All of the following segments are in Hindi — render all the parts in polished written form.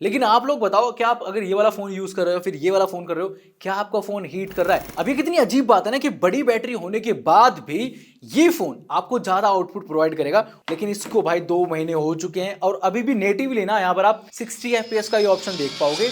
लेकिन आप लोग बताओ, क्या आप अगर ये वाला फोन यूज कर रहे हो फिर ये वाला फोन कर रहे हो, क्या आपका फोन हीट कर रहा है? अभी कितनी अजीब बात है ना कि बड़ी बैटरी होने के बाद भी ये फोन आपको ज्यादा आउटपुट प्रोवाइड करेगा, लेकिन इसको भाई 2 महीने हो चुके हैं और अभी भी नेटिवली ना यहाँ पर आप 60 FPS का ये ऑप्शन देख पाओगे।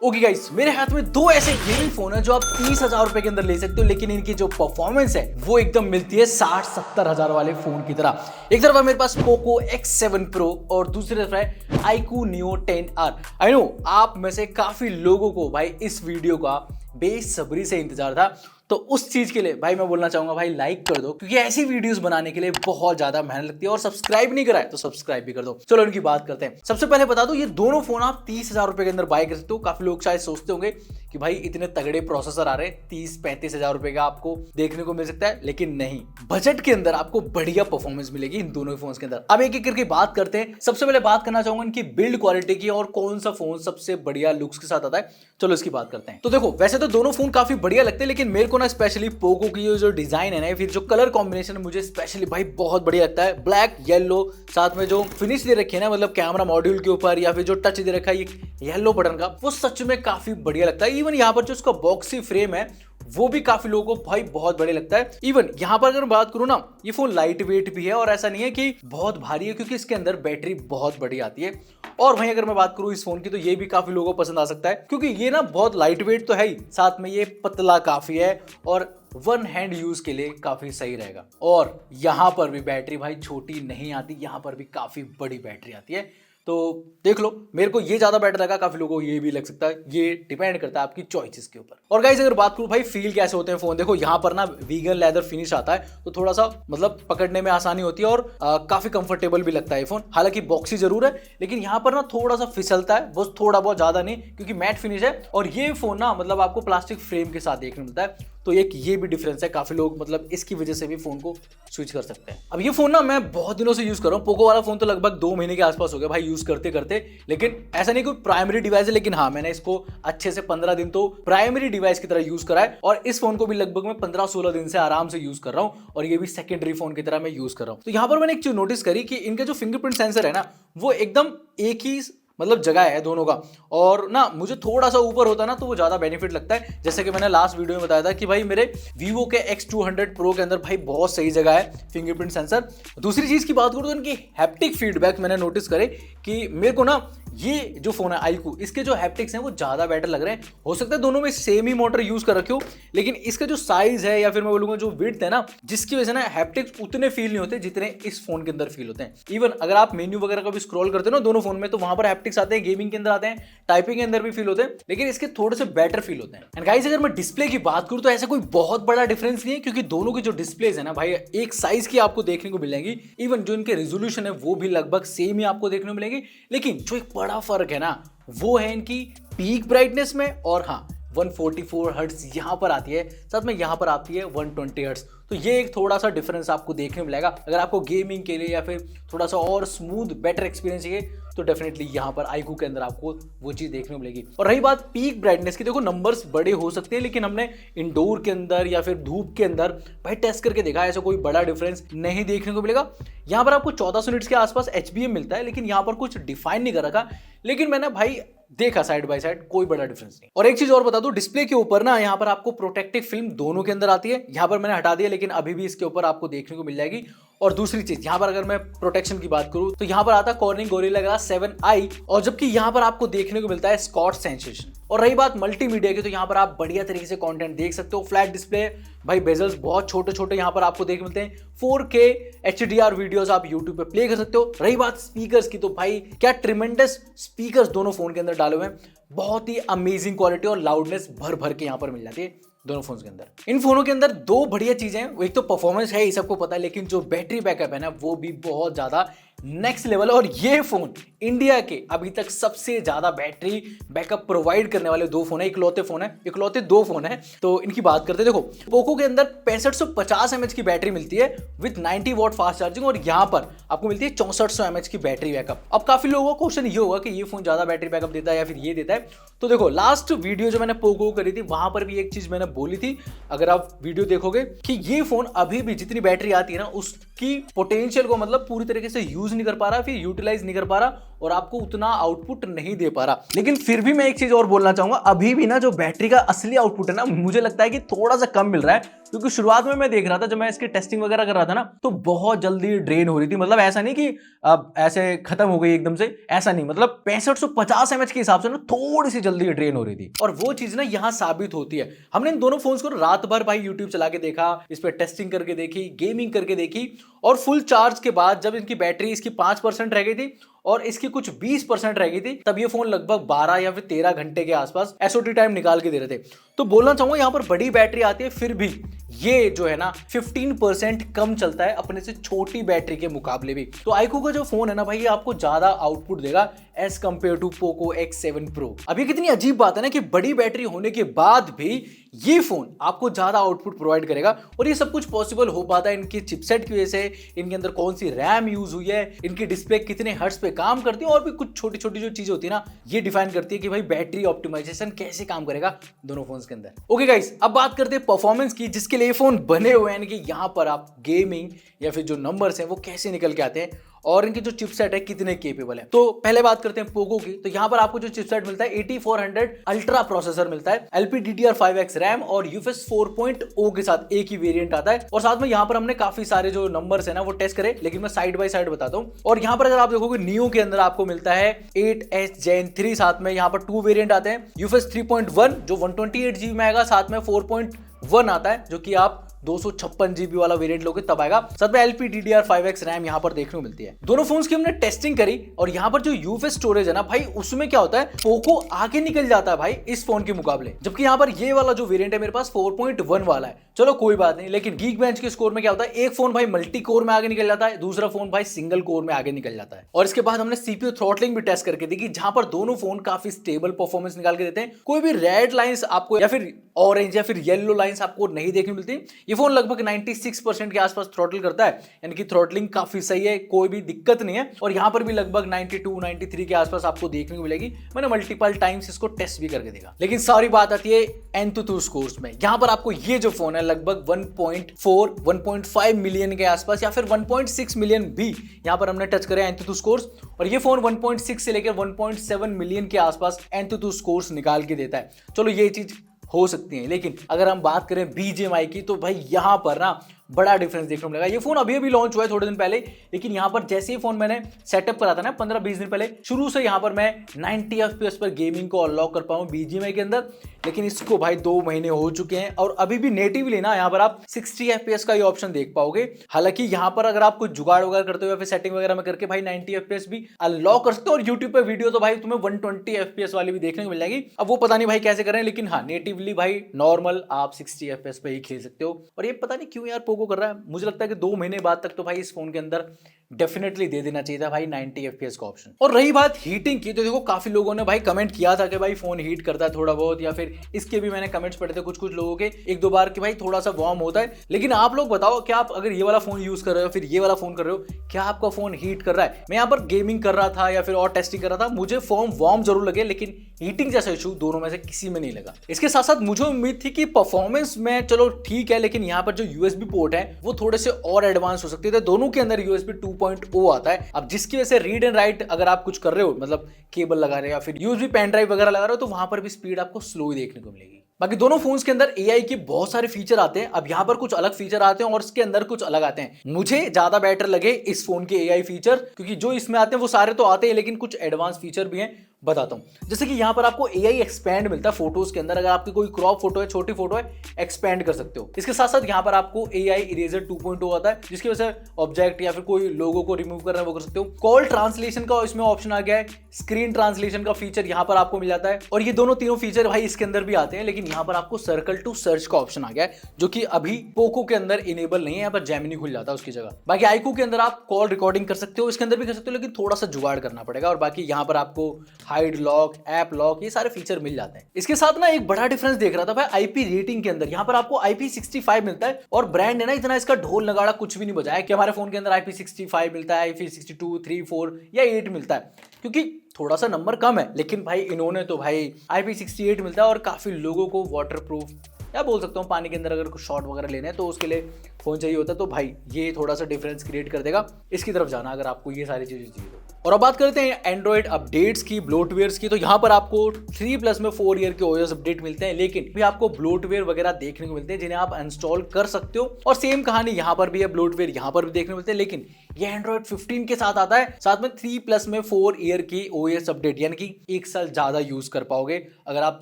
ओके गाइस, मेरे हाथ में दो ऐसे गेमिंग फोन है जो आप 30,000 रुपए के अंदर ले सकते हो, लेकिन इनकी जो परफॉर्मेंस है वो एकदम मिलती है 60-70 हजार वाले फोन की तरह। एक तरफ है मेरे पास पोको X7 Pro और दूसरी तरफ है iQOO Neo 10R। I know आप में से काफी लोगों को भाई इस वीडियो का बेसब्री से इंतजार था, तो उस चीज के लिए भाई मैं बोलना चाहूंगा भाई लाइक कर दो, क्योंकि ऐसी वीडियोस बनाने के लिए बहुत ज्यादा मेहनत लगती है। और सब्सक्राइब नहीं करा है तो सब्सक्राइब भी कर दो। चलो इनकी बात करते हैं। सबसे पहले बता दो, ये दोनों फोन आप 30,000 रुपए के अंदर बाय कर सकते हो। काफी लोग शायद सोचते होंगे कि भाई इतने तगड़े प्रोसेसर आ रहे हैं, 30-35 हजार रुपए का आपको देखने को मिल सकता है, लेकिन नहीं, बजट के अंदर आपको बढ़िया परफॉर्मेंस मिलेगी इन दोनों फोन के अंदर। अब एक एक करके बात करते हैं। सबसे पहले बात करना चाहूंगा इनकी बिल्ड क्वालिटी की और कौन सा फोन सबसे बढ़िया लुक्स के साथ आता है। चलो इसकी बात करते हैं। तो देखो, वैसे तो दोनों फोन काफी बढ़िया लगते हैं, लेकिन मेरे को ना स्पेशली पोको की जो डिजाइन है ना, फिर जो कलर कॉम्बिनेशन है, मुझे स्पेशली भाई बहुत बढ़िया लगता है। ब्लैक येलो, साथ में जो फिनिश दे रखी है ना, मतलब कैमरा मॉड्यूल के ऊपर या फिर जो टच दे रखा है येलो बटन का, वो सच में काफी बढ़िया लगता है। इवन यहाँ पर जो उसका बॉक्सी फ्रेम है वो भी काफी लोगों को भाई बहुत बढ़िया लगता है। इवन यहाँ पर अगर मैं बात करूँ ना, ये फोन लाइट वेट भी है और ऐसा नहीं है कि बहुत भारी है, क्योंकि इसके अंदर बैटरी बहुत बड़ी आती है। और वहीं अगर मैं बात करूँ इस फोन की, तो ये भी काफी लोगों को पसंद आ सकता है, क्योंकि ये ना बहुत लाइट वेट तो है ही, साथ में ये पतला काफी है और वन हैंड यूज के लिए काफी सही रहेगा। और यहाँ पर भी बैटरी भाई छोटी नहीं आती, यहाँ पर भी काफी बड़ी बैटरी आती है। तो देख लो, मेरे को ये ज्यादा बेटर लगा, काफी लोगों को ये भी लग सकता है, ये डिपेंड करता है आपकी चॉइसेस के ऊपर। और गाइस अगर बात करूं भाई फील कैसे होते हैं फोन, देखो यहाँ पर ना वीगन लेदर फिनिश आता है, तो थोड़ा सा मतलब पकड़ने में आसानी होती है और काफी कंफर्टेबल भी लगता है फोन। हालांकि बॉक्सी जरूर है, लेकिन यहाँ पर ना थोड़ा सा फिसलता है, बस थोड़ा बहुत, ज्यादा नहीं, क्योंकि मैट फिनिश है। और ये फोन ना मतलब आपको प्लास्टिक फ्रेम के साथ देखने मिलता है, तो एक ये भी डिफरेंस है। काफी लोग मतलब इसकी वजह से भी फोन को स्विच कर सकते हैं। अब ये फोन ना मैं बहुत दिनों से यूज कर रहा हूँ, पोको वाला फोन तो लगभग 2 महीने के आसपास हो गया भाई यूज करते करते। लेकिन ऐसा नहीं कोई प्राइमरी डिवाइस है, लेकिन हाँ मैंने इसको अच्छे से 15 दिन तो प्राइमरी डिवाइस की तरह यूज करा है। और इस फोन को भी लगभग मैं 15-16 दिन से आराम से यूज कर रहा हूँ, और ये भी सेकेंडरी फोन की तरह मैं यूज कर रहा हूँ। तो यहाँ पर मैंने एक चीज नोटिस करी कि इनका जो फिंगरप्रिंट सेंसर है ना, वो एकदम एक ही मतलब जगह है दोनों का। और ना मुझे थोड़ा सा ऊपर होता ना तो वो ज्यादा बेनिफिट लगता है। जैसे कि मैंने लास्ट वीडियो में बताया था कि भाई मेरे Vivo के X200 Pro के अंदर भाई बहुत सही जगह है फिंगरप्रिंट सेंसर। दूसरी चीज की बात करूं तो इनकी हैप्टिक फीडबैक मैंने नोटिस करे कि मेरे को ना ये जो फोन है iQOO, इसके जो हैप्टिक्स हैं वो ज्यादा बेटर लग रहे हैं। हो सकता है दोनों में सेम ही मोटर यूज कर रखे हो, लेकिन इसका जो साइज है या फिर मैं बोलूंगा जो विड्थ है ना, जिसकी वजह से ना हैप्टिक्स उतने फील नहीं होते जितने इस फोन के अंदर फील होते हैं। इवन अगर आप मेन्यू वगैरह का भी स्क्रॉल करते हो ना दोनों फोन में, तो वहां पर हैप्टिक्स आते हैं, गेमिंग के अंदर आते हैं, टाइपिंग के अंदर भी फील होते हैं, लेकिन इसके थोड़े से बेटर फील होते हैं। एंड गाइस अगर मैं डिस्प्ले की बात करूं तो ऐसा कोई बहुत बड़ा डिफरेंस नहीं है, क्योंकि दोनों की जो डिस्प्लेज है ना भाई एक साइज की आपको देखने को मिलेंगी। इवन जो इनके रेजोल्यूशन है वो भी लगभग सेम ही आपको देखने को मिलेगी, लेकिन जो एक बड़ा फर्क है ना वो है इनकी पीक ब्राइटनेस में। और हाँ 144 हर्ट्ज यहाँ पर आती है, साथ में यहाँ पर आती है 120 हर्ट्ज। तो ये एक थोड़ा सा डिफरेंस आपको देखने को मिलेगा। अगर आपको गेमिंग के लिए या फिर थोड़ा सा और स्मूथ बेटर एक्सपीरियंस चाहिए, तो डेफिनेटली यहाँ पर iQOO के अंदर आपको वो चीज देखने को मिलेगी। और रही बात पीक ब्राइटनेस की, देखो नंबर्स बड़े हो सकते हैं, लेकिन हमने इंडोर के अंदर या फिर धूप के अंदर भाई टेस्ट करके देखा, ऐसा कोई बड़ा डिफरेंस नहीं देखने को मिलेगा। यहाँ पर आपको 1400 निट्स के आसपास HBM मिलता है, लेकिन यहाँ पर कुछ डिफाइन नहीं कर रखा, लेकिन मैंने भाई देखा साइड बाय साइड कोई बड़ा डिफरेंस नहीं। और एक चीज और बता दूं, डिस्प्ले के ऊपर ना यहाँ पर आपको प्रोटेक्टिव फिल्म दोनों के अंदर आती है। यहाँ पर मैंने हटा दिया, लेकिन अभी भी इसके ऊपर आपको देखने को मिल जाएगी। और दूसरी चीज यहाँ पर अगर मैं प्रोटेक्शन की बात करूं तो यहाँ पर आता है कॉर्निंग गोरिल्ला ग्लास 7i, और जबकि यहाँ पर आपको देखने को मिलता है स्कॉच सेंसेशन। और रही बात मल्टीमीडिया की, तो यहाँ पर आप बढ़िया तरीके से कंटेंट देख सकते हो। फ्लैट डिस्प्ले भाई, बेजल्स बहुत छोटे छोटे यहाँ पर आपको देखने मिलते हैं। 4K HDR वीडियोस आप YouTube पे प्ले कर सकते हो। रही बात स्पीकर्स की, तो भाई क्या ट्रिमेंडस स्पीकर्स दोनों फोन के अंदर डाले हुए हैं, बहुत ही अमेजिंग क्वालिटी और लाउडनेस भर भर के यहाँ पर मिल जाती है दोनों फोन्स के अंदर। इन फोनों के अंदर दो बढ़िया चीजें हैं, एक तो परफॉर्मेंस है, ये सबको पता है, लेकिन जो बैटरी बैकअप है ना वो भी बहुत ज्यादा नेक्स्ट लेवल। और ये फोन इंडिया के अभी तक सबसे ज्यादा बैटरी बैकअप प्रोवाइड करने वाले दो फोन है, इकलौते दो फोन है। तो इनकी बात करते हैं। देखो पोको के अंदर 6550 mAh की बैटरी मिलती है विद 90 वॉट फास्ट चार्जिंग, और यहाँ पर आपको मिलती है 6400 mAh की बैटरी बैकअप। अब काफी लोगों का क्वेश्चन ये होगा कि ये फोन ज्यादा बैटरी बैकअप देता है या फिर ये देता है। तो देखो लास्ट वीडियो जो मैंने पोको करी थी वहां पर भी एक चीज मैंने बोली थी, अगर आप वीडियो देखोगे, कि ये फोन अभी भी जितनी बैटरी आती है ना उसकी पोटेंशियल को मतलब पूरी तरीके से यूज नहीं कर पा रहा, फिर यूटिलाइज नहीं कर पा रहा, और आपको उतना आउटपुट नहीं दे पा रहा। लेकिन फिर भी मैं एक चीज और बोलना चाहूंगा, अभी भी ना जो बैटरी का असली आउटपुट है ना, मुझे लगता है कि थोड़ा सा कम मिल रहा है, क्योंकि शुरुआत में मैं देख रहा था जब मैं इसकी टेस्टिंग वगैरह कर रहा था ना, तो बहुत जल्दी ड्रेन हो रही थी। मतलब ऐसा नहीं कि अब ऐसे खत्म हो गई एकदम से, ऐसा नहीं, मतलब 6550 mAh के हिसाब से ना थोड़ी सी जल्दी ड्रेन हो रही थी। और वो चीज ना यहाँ साबित होती है। हमने इन दोनों फोन्स को रात भर भाई यूट्यूब चला के देखा, इस पर टेस्टिंग करके देखी, गेमिंग करके देखी, और फुल चार्ज के बाद जब इनकी बैटरी इसकी 5% रह गई थी और इसकी कुछ 20% रह गई थी, तब ये फोन लगभग 12 या फिर 13 घंटे के आसपास एसओटी टाइम निकाल के दे रहे थे। तो बोलना चाहूंगा यहाँ पर बड़ी बैटरी आती है, फिर भी ये जो है ना 15% कम चलता है अपने से छोटी बैटरी के मुकाबले भी। तो iQOO का जो फोन है ना भाई, ये आपको ज्यादा आउटपुट देगा as compare to Poco X7 Pro। अभी कितनी अजीब बात है ना कि बड़ी बैटरी होने के बाद भी ये फोन आपको ज्यादा आउटपुट प्रोवाइड करेगा, और ये सब कुछ पॉसिबल हो पाता है इनकी चिपसेट की वजह से, इनके अंदर कौन सी रैम यूज हुई है, इनकी डिस्प्ले कितने हर्ट्ज पे काम करती है, और भी कुछ छोटी छोटी जो चीजें होती है ना, ये डिफाइन करती है कि भाई बैटरी ऑप्टिमाइजेशन कैसे काम करेगा दोनों फोन्स के अंदर। ओके गाइस, अब बात करते हैं परफॉर्मेंस की, जिसके लिए फोन बने हुए हैं, यानी कि यहाँ पर आप गेमिंग या फिर जो नंबर्स हैं वो कैसे निकल के आते हैं और इनकी जो चिपसेट है कितने केपेबल है। तो पहले बात करते हैं पोको की। तो यहाँ पर आपको जो चिपसेट मिलता है 8400 अल्ट्रा प्रोसेसर मिलता है, LPDDR5X रैम और UFS 4.0 के साथ एक ही वेरिएंट आता है। और साथ में यहाँ पर हमने काफी सारे जो नंबर्स है ना वो टेस्ट करे, लेकिन मैं साइड बाय साइड बताता हूँ। और यहाँ पर अगर आप देखोगे नियो के अंदर आपको मिलता है 8S Gen 3, साथ में यहाँ पर 2 वेरिएंट आते हैं, UFS 3.1 जो 128GB में आएगा, साथ में 4.1 आता है जो कि आप 256GB वाला वेरिएंट लोगे तब आएगा, साथ में LPDDR5X रैम यहाँ पर देखने को मिलती है। दोनों फोन्स की हमने टेस्टिंग करी, और यहाँ पर जो UFS स्टोरेज है ना भाई, उसमें क्या होता है, पोको आगे निकल जाता है भाई इस फोन के मुकाबले, जबकि यहाँ पर ये वाला जो वेरिएंट है मेरे पास 4.1 वाला है। चलो कोई बात नहीं, लेकिन Geekbench के स्कोर में क्या होता है, एक फोन भाई मल्टी कोर में आगे निकल जाता है, दूसरा फोन भाई सिंगल कोर में आगे निकल जाता है। और इसके बाद हमने CPU थ्रॉटलिंग भी टेस्ट करके देखी, जहां पर दोनों फोन काफी स्टेबल परफॉर्मेंस निकाल के देते हैं। कोई भी रेड लाइंस आपको या फिर ऑरेंज या फिर येलो लाइंस आपको नहीं देखने मिलती। ये फोन लगभग 96% के आसपास थ्रॉटल करता है, यानी कि थ्रॉटलिंग काफी सही है, कोई भी दिक्कत नहीं है। और यहाँ पर भी लगभग 92-93 के आसपास आपको देखने को मिलेगी। मैंने मल्टीपल टाइम्स इसको टेस्ट भी करके देखा। लेकिन सारी बात आती है एंतुतु स्कोर्स में। यहाँ पर आपको ये जो फोन है लगभग 1.5 मिलियन के आसपास या फिर 1.6 मिलियन भी यहाँ पर हमने टच करे एंतुतु स्कोर्स, और ये फोन 1.6 से लेकर 1.7 मिलियन के आसपास एंतुतु स्कोर्स निकाल के देता है। चलो ये चीज हो सकती है, लेकिन अगर हम बात करें BGMI की, तो भाई यहां पर ना बड़ा डिफरेंस देखने को मिलेगा। ये फोन अभी लॉन्च हुआ है थोड़े दिन पहले, लेकिन यहाँ पर जैसे ही फोन मैंने सेटअप करा था ना 15-20 दिन पहले, शुरू से यहाँ पर मैं 90 FPS पर गेमिंग को अनलॉक कर पाऊँ BGMI के अंदर, लेकिन इसको भाई 2 महीने हो चुके हैं और अभी भी नेटिवली ना यहाँ पर आप 60 FPS का ये ऑप्शन देख पाओगे। हालांकि यहाँ पर अगर आप कुछ जुगाड़ वगैरह करते हो या फिर सेटिंग वगैरह में करके भाई 90 FPS भी अनलॉक कर सकते हो, और यूट्यूब पे वीडियो तो भाई तुम्हें 120 FPS वाली भी देखने को मिल जाएगी। अब वो पता नहीं भाई कैसे करें, लेकिन हाँ नेटिवली भाई नॉर्मल आप 60 FPS पे ही खेल सकते हो। और ये पता नहीं क्यों यार पोको कर रहा है, मुझे लगता है कि 2 महीने बाद तक तो भाई इस फोन के अंदर डेफिनेटली दे देना चाहिए था भाई 90 FPS का ऑप्शन। और रही बात हीटिंग की, तो देखो काफी लोगों ने भाई कमेंट किया था कि भाई फोन हीट करता है थोड़ा बहुत, या फिर इसके भी मैंने कमेंट्स पढ़े थे कुछ लोगों के 1-2 बार कि भाई थोड़ा सा वार्म होता है। लेकिन आप लोग बताओ, क्या आप अगर ये वाला फोन यूज कर रहे हो फिर ये वाला फोन कर रहे हो, क्या आपका फोन हीट कर रहा है? मैं यहाँ पर गेमिंग कर रहा था या फिर और टेस्टिंग कर रहा था, मुझे फोन वार्म जरूर लगे, लेकिन हीटिंग जैसा इशू दोनों में से किसी में नहीं लगा। इसके साथ साथ मुझे उम्मीद थी कि परफॉर्मेंस में चलो ठीक है, लेकिन यहाँ पर जो USB पोर्ट है वो थोड़े से और एडवांस हो सकते थे। दोनों के अंदर USB 2.0 आता है। अब जिसकी वजह से रीड एंड राइट अगर आप कुछ कर रहे हो, मतलब केबल लगा रहे हो या फिर USB पेन ड्राइव वगैरह लगा रहे हो, तो वहां पर भी स्पीड आपको स्लो ही देखने को मिलेगी। बाकी दोनों फोन्स के अंदर AI के बहुत सारे फीचर आते हैं। अब यहाँ पर कुछ अलग फीचर आते हैं और इसके अंदर कुछ अलग आते हैं। मुझे ज्यादा बेटर लगे इस फोन के AI फीचर, क्योंकि जो इसमें आते हैं वो सारे तो आते हैं, लेकिन कुछ एडवांस फीचर भी हैं, बताता हूं। जैसे कि यहाँ पर आपको AI एक्सपैंड मिलता है फोटोज के अंदर। अगर आपकी कोई क्रॉप फोटो है, छोटी फोटो है, एक्सपैंड कर सकते हो। इसके साथ साथ यहाँ पर आपको AI इरेजर 2.0 आता है, जिसकी वजह से ऑब्जेक्ट या फिर कोई लोगो को रिमूव करना है वो कर सकते हो। कॉल ट्रांसलेशन का इसमें ऑप्शन आ गया है, स्क्रीन ट्रांसलेशन का फीचर यहाँ पर आपको मिल जाता है, और ये दोनों तीनों फीचर भाई इसके अंदर भी आते हैं। लेकिन यहाँ पर आपको सर्कल टू सर्च का ऑप्शन आ गया है, जो कि अभी पोको के अंदर इनेबल नहीं है। यहाँ पर जेमिनी खुल जाता है उसकी जगह। बाकी iQOO के अंदर आप कॉल रिकॉर्डिंग कर सकते हो, इसके अंदर भी कर सकते हो, लेकिन थोड़ा सा जुगाड़ करना पड़ेगा। और बाकी यहाँ पर आपको हाइड लॉक, ऐप लॉक, ये सारे फीचर मिल जाते हैं। इसके साथ ना एक बड़ा डिफरेंस देख रहा था भाई IP रेटिंग के अंदर। यहाँ पर आपको IP65 मिलता है, और ब्रांड है ना इतना इसका ढोल नगाड़ा कुछ भी नहीं बजाया कि हमारे फोन के अंदर IP65 मिलता है, IP62, 3, 4 या 8 मिलता है, क्योंकि थोड़ा सा नंबर कम है। लेकिन भाई इन्होंने तो भाई IP68 मिलता है, और काफी लोगों को वाटरप्रूफ या बोल सकता हूँ पानी के अंदर अगर कुछ शॉट वगैरह लेने हैं तो उसके लिए फोन चाहिए होता है, तो भाई ये थोड़ा सा डिफरेंस क्रिएट कर देगा। इसकी तरफ जाना अगर आपको ये सारी चीजें चाहिए तो। और अब बात करते हैं एंड्रॉइड अपडेट्स की, ब्लोटवेयर्स की। तो यहाँ पर आपको 3+ में 4 ईयर के ओएस अपडेट मिलते हैं, लेकिन भी आपको ब्लोटवेयर वगैरह देखने को मिलते हैं जिन्हें आप इंस्टॉल कर सकते हो। और सेम कहानी यहाँ पर भी है, ब्लोटवेयर यहाँ पर भी देखने को मिलते हैं, लेकिन ये एंड्रॉइड 15 के साथ आता है, साथ में 3+ में 4 ईयर की ओएस अपडेट, यानी कि 1 साल ज्यादा यूज कर पाओगे अगर आप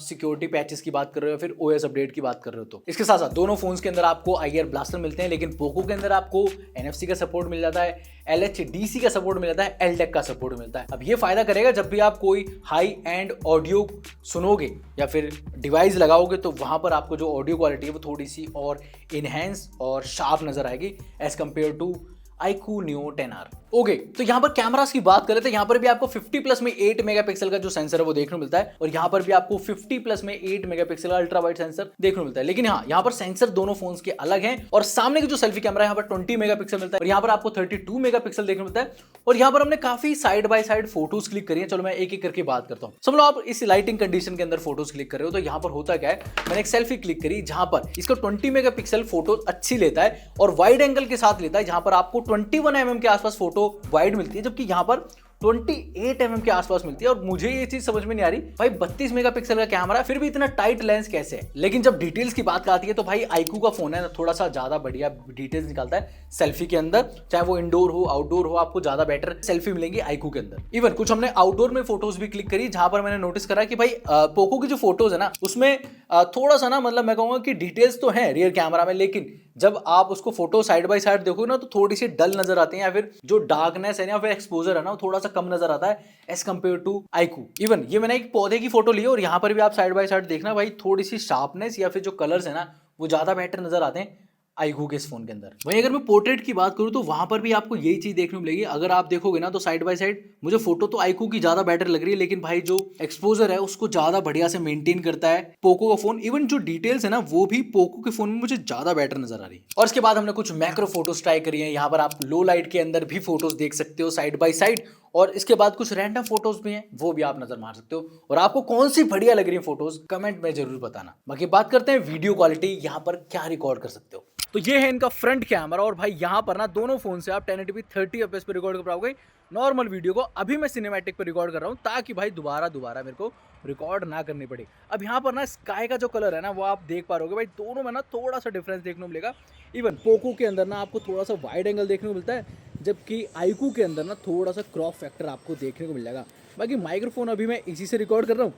सिक्योरिटी पैचेस की बात कर रहे हो फिर ओएस अपडेट की बात कर रहे हो तो। इसके साथ साथ दोनों फोन्स के अंदर आपको IR ब्लास्टर मिलते हैं, लेकिन पोको के अंदर आपको NFC का सपोर्ट मिल जाता है, LHDC का सपोर्ट मिल जाता है, LDAC का सपोर्ट मिलता है। अब ये फायदा करेगा जब भी आप कोई हाई एंड ऑडियो सुनोगे या फिर डिवाइस लगाओगे तो वहां पर आपको जो ऑडियो क्वालिटी है वो थोड़ी सी और इनहेंस और शार्प नजर आएगी as compare to iQOO Neo 10R। Okay, तो यहाँ पर कैमरास की बात करें तो यहाँ पर भी आपको 50+ में 8 मेगापिक्सल का जो सेंसर है वो देखने को मिलता है, और यहाँ पर भी आपको 50+ में 8 मेगापिक्सल का अल्ट्रा वाइड सेंसर देखने को मिलता है। लेकिन हाँ, यहाँ पर सेंसर दोनों फोन्स के अलग हैं, और सामने की जो सेल्फी कैमरा है यहाँ पर 20 मेगापिक्सल मिलता है, और यहाँ पर आपको 32 मेगापिक्सल देखने को मिलता है। और यहाँ पर हमने काफी side by side photos click करी है। चलो मैं एक एक करके बात करता हूँ। समझ लो आप इस लाइटिंग कंडीशन के अंदर फोटोज क्लिक कर रहे हो, तो यहाँ पर होता क्या है, मैंने एक सेल्फी क्लिक करी जहां पर इसका 20 मेगापिक्सल फोटो अच्छी लेता है और वाइड एंगल के साथ लेता है, जहां पर आपको 21 mm के आसपास फोटो वाइड मिलती है, जबकि यहां पर 28 mm के आसपास मिलती है। और मुझे ये चीज समझ में नहीं आ रही, भाई 32 मेगापिक्सल का कैमरा फिर भी इतना टाइट लेंस कैसे है। लेकिन जब डिटेल्स की बात आती है तो भाई iQOO का फोन है ना, थोड़ा सा ज्यादा बढ़िया डिटेल्स निकालता है सेल्फी के अंदर, चाहे वो इंडोर हो आउटडोर हो, आपको ज्यादा बेटर सेल्फी मिलेंगी iQOO के अंदर। इवन कुछ हमने आउटडोर में फोटोज भी क्लिक करी, जहां पर मैंने नोटिस करा कि भाई पोको की जो फोटोज है ना उसमें थोड़ा सा ना, मतलब मैं कहूंगा कि डिटेल्स तो है रियर कैमरा में, लेकिन जब आप उसको फोटो साइड बाय साइड देखोगे ना तो थोड़ी सी डल नजर आती है, या फिर जो डार्कनेस है या फिर एक्सपोजर है ना वो थोड़ा सा कम नजर आता है as compare to iQOO। Even ये मैंने एक पौधे की फोटो ली है और यहाँ पर भी आप साइड बाय साइड देखना भाई, थोड़ी सी शार्पनेस या फिर जो कलर्स है ना वो ज्यादा बेटर नजर आते हैं iQOO के इस फोन के अंदर। वहीं अगर मैं पोर्ट्रेट की बात करूं तो वहां पर भी आपको यही चीज देखने को मिलेगी। अगर आप देखोगे ना तो साइड बाय साइड मुझे फोटो तो iQOO की ज्यादा बेटर लग रही है, लेकिन भाई जो एक्सपोजर है उसको ज्यादा बढ़िया से मेंटेन करता है पोको का फोन। इवन जो डिटेल्स है ना वो भी पोको के फोन में मुझे ज्यादा बेटर नजर आ रही है। और इसके बाद हमने कुछ मैक्रो फोटोज ट्राई करी है। यहाँ पर आप लो लाइट के अंदर भी फोटोज देख सकते हो साइड बाय साइड, और इसके बाद कुछ रैंडम फोटोज भी हैं वो भी आप नजर मार सकते हो। और आपको कौन सी बढ़िया लग रही है फोटोज कमेंट में जरूर बताना। बाकी बात करते हैं वीडियो क्वालिटी, यहाँ पर क्या रिकॉर्ड कर सकते हो। तो ये है इनका फ्रंट कैमरा, और भाई यहाँ पर ना दोनों फोन से आप 1080p 30 fps पे रिकॉर्ड कर पाओगे नॉर्मल वीडियो को। अभी मैं सिनेमैटिक पे रिकॉर्ड कर रहा हूँ ताकि भाई दोबारा मेरे को रिकॉर्ड ना करनी पड़े। अब यहाँ पर ना स्काई का जो कलर है ना वो आप देख पा रहे होगे भाई, दोनों में ना थोड़ा सा डिफरेंस देखने को मिलेगा। इवन पोको के अंदर ना आपको थोड़ा सा वाइड एंगल देखने को मिलता है, जबकि iQOO के अंदर ना थोड़ा सा क्रॉप फैक्टर आपको देखने को मिल जाएगा। बाकी माइक्रोफोन अभी मैं इसी से रिकॉर्ड कर रहा हूँ,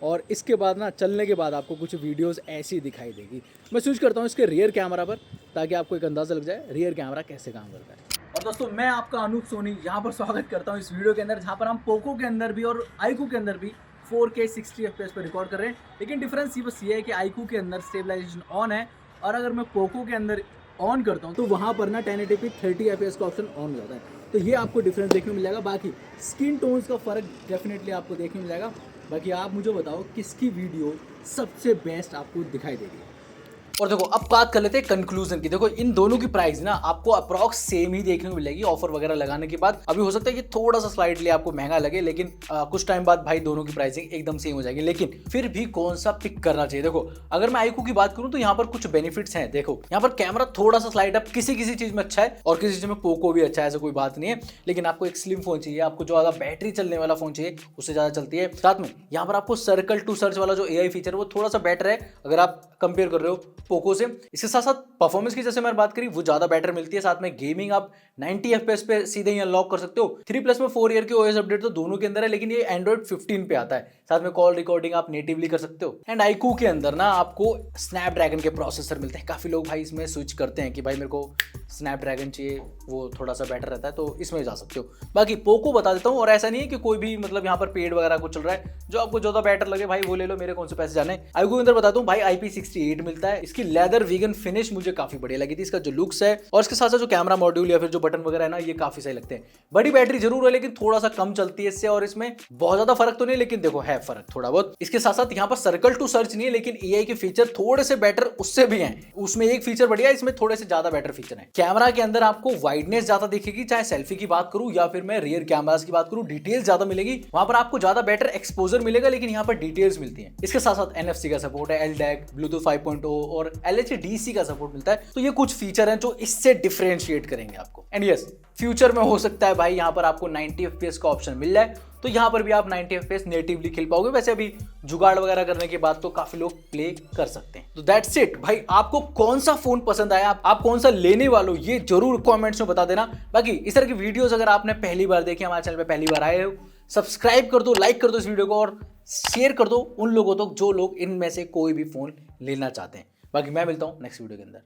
और इसके बाद ना चलने के बाद आपको कुछ वीडियोस ऐसी दिखाई देगी। मैं स्विच करता हूँ इसके रियर कैमरा पर ताकि आपको एक अंदाज़ा लग जाए रियर कैमरा कैसे काम करता है। और दोस्तों मैं आपका अनूप सोनी यहाँ पर स्वागत करता हूँ इस वीडियो के अंदर, जहाँ पर हम पोको के अंदर भी और iQOO के अंदर भी 4K 60 fps पर रिकॉर्ड कर रहे हैं। लेकिन डिफरेंस ये बस ये है कि iQOO के अंदर स्टेबलाइजेशन ऑन है, और अगर मैं पोको के अंदर ऑन करता हूँ तो वहाँ पर ना 1080p 30 fps का ऑप्शन ऑन हो जाता है। तो ये आपको डिफरेंस देखने को मिल जाएगा। बाकी स्किन टोन्स का फ़र्क डेफिनेटली आपको देखने मिल जाएगा। बाकी आप मुझे बताओ किसकी वीडियो सबसे बेस्ट आपको दिखाई दे रही है। और देखो अब बात कर लेते हैं कंक्लूजन की। देखो इन दोनों की प्राइस ना आपको अप्रॉक्स सेम ही देखने को मिलेगी ऑफर वगैरह लगाने के बाद। अभी हो सकता है कि थोड़ा सा स्लाइटली आपको महंगा लगे, लेकिन कुछ टाइम बाद भाई दोनों की प्राइसिंग एकदम सेम हो जाएगी। लेकिन फिर भी कौन सा पिक करना चाहिए? देखो अगर मैं iQOO की बात करूं तो यहाँ पर कुछ बेनिफिट्स हैं। देखो यहाँ पर कैमरा थोड़ा सा स्लाइड अप किसी चीज में अच्छा है, और किसी चीज में पोको भी अच्छा है, ऐसा कोई बात नहीं है। लेकिन आपको एक स्लिम फोन चाहिए, आपको जो ज्यादा बैटरी चलने वाला फोन चाहिए उससे ज्यादा चलती है। साथ में यहाँ पर आपको सर्कल टू सर्च वाला जो AI फीचर वो थोड़ा सा बेटर है अगर आप कंपेयर कर रहे हो पोको से। इसके साथ साथ परफॉर्मेंस की जैसे मैंने बात करी वो ज्यादा बेटर मिलती है। साथ में गेमिंग आप 90 FPS पे सीधे ही अनलॉक कर सकते हो। 3+ में 4 ईयर के OS अपडेट तो दोनों के अंदर है, लेकिन ये एंड्रॉइड 15 पे आता है। साथ में कॉल रिकॉर्डिंग आप नेटिवली कर सकते हो। एंड iQOO के अंदर ना आपको स्नैपड्रैगन के प्रोसेसर मिलते हैं। काफी लोग भाई इसमें स्विच करते हैं कि भाई मेरे को स्नैपड्रैगन चाहिए, वो थोड़ा सा बेटर रहता है, तो इसमें जा सकते हो। बाकी पोको बता देता हूँ, और ऐसा नहीं है कि कोई भी मतलब यहाँ पर पेड वगैरह कुछ चल रहा है, जो आपको ज्यादा बेटर लगे भाई वो ले लो, मेरे कौन से पैसे जाने। iQOO के अंदर बताता हूँ भाई IP68 मिलता है। इसकी लेदर वीगन फिनिश मुझे काफी बढ़िया लगी थी, इसका जो लुक्स है और इसके साथ साथ जो कैमरा मॉड्यूल या फिर जो बटन वगैरह है ना ये काफी सही लगते हैं। बड़ी बैटरी जरूर है लेकिन थोड़ा सा कम चलती है इससे, और इसमें बहुत ज्यादा फर्क तो नहीं, लेकिन देखो है फर्क थोड़ा बहुत। इसके साथ साथ यहाँ पर सर्कल टू सर्च नहीं है, लेकिन AI के फीचर थोड़े से बेटर उससे भी हैं। उसमें एक फीचर बढ़िया है, इसमें थोड़े से ज्यादा बेटर फीचर है। कैमरा के अंदर आपको वाइडनेस ज्यादा दिखेगी, चाहे सेल्फी की बात करूं या फिर मैं रियर कैमरास की बात करूं, डिटेल्स ज्यादा मिलेगी। वहां पर आपको ज्यादा बेटर एक्सपोजर मिलेगा, लेकिन यहाँ पर डिटेल्स मिलती हैं। इसके साथ साथ NFC का सपोर्ट है, LDAC, Bluetooth 5.0 और LHDC का सपोर्ट मिलता है। तो ये कुछ फीचर हैं जो इससे डिफरेंशिएट करेंगे आपको। एंड यस, फ्यूचर में हो सकता है भाई यहाँ पर आपको 90 FPS का ऑप्शन मिल जाए, तो यहाँ पर भी आप 90 FPS नेटिवली खेल पाओगे। वैसे अभी जुगाड़ वगैरह करने के बाद तो काफी लोग प्ले कर सकते हैं। तो दैट्स इट भाई, आपको कौन सा फोन पसंद आया, आप कौन सा लेने वाले हो, ये जरूर कमेंट्स में बता देना। बाकी इस तरह की वीडियोस अगर आपने पहली बार देखी, हमारे चैनल पे पहली बार आए हो, सब्सक्राइब कर दो, लाइक कर दो इस वीडियो को और शेयर कर दो उन लोगों तक जो लोग इनमें से कोई भी फोन लेना चाहते हैं। बाकी मैं मिलता हूं नेक्स्ट वीडियो के अंदर।